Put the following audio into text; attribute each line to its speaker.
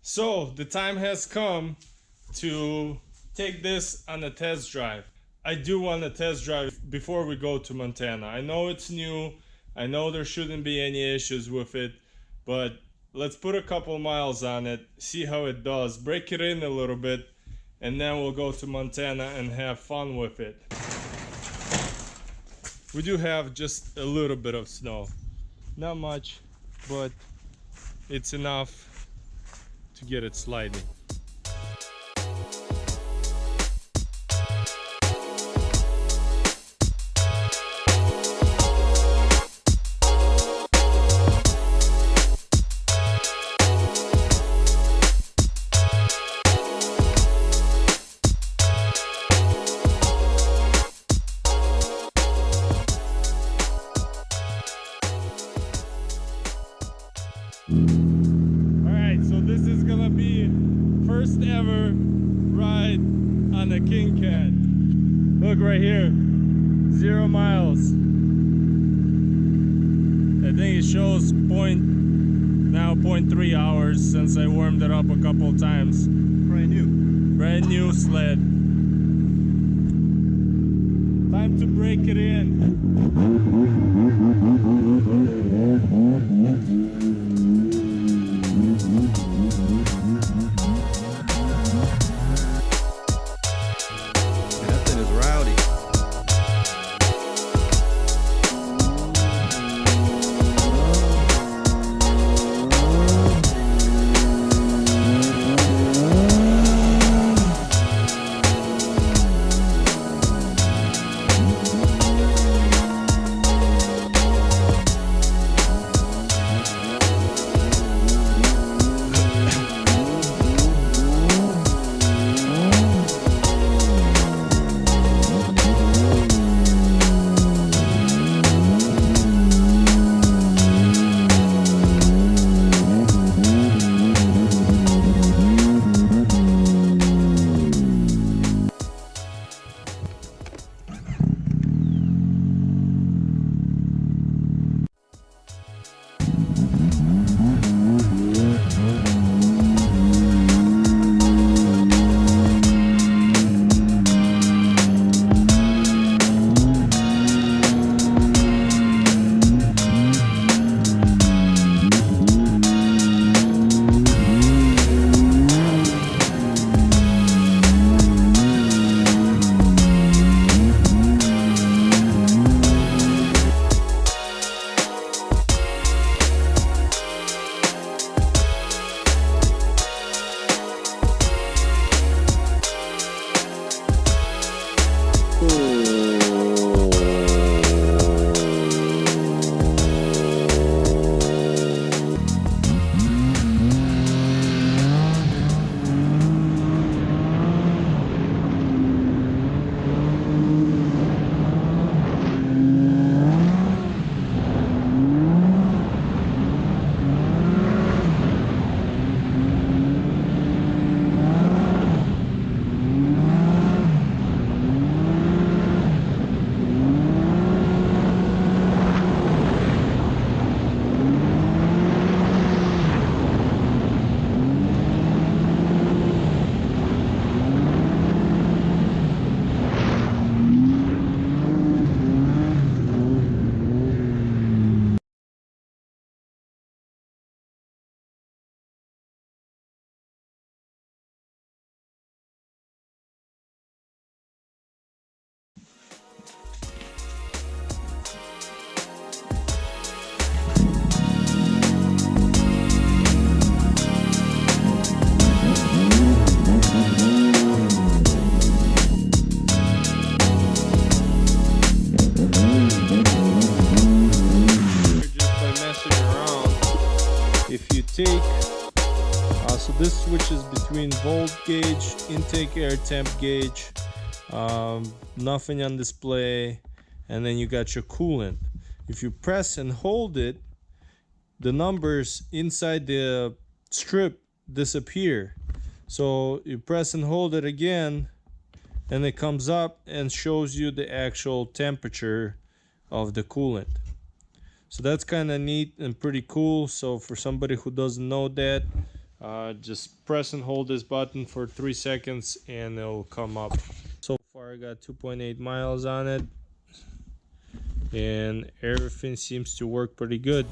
Speaker 1: So the time has come to take this on a test drive. I do want a test drive before we go to Montana. I know it's new. I know there shouldn't be any issues with it, but let's put a couple miles on it, see how it does, break it in a little bit, and then we'll go to Montana and have fun with it. We do have just a little bit of snow. Not much, but it's enough to get it sliding. Alright, so this is gonna be first ever ride on a King Cat. Look right here, 0 miles. I think it shows now 0.3 hours since I warmed it up a couple times. Brand new sled. Time to break it in.
Speaker 2: That thing is rowdy.
Speaker 1: If you take so this switches between volt gauge, intake air temp gauge, nothing on display, and then you got your coolant. If you press and hold it, the numbers inside the strip disappear. So you press and hold it again and it comes up and shows you the actual temperature of the coolant. So that's kind of neat and pretty cool. So for somebody who doesn't know that, Just press and hold this button for 3 seconds and it'll come up. So far I got 2.8 miles on it and everything seems to work pretty good.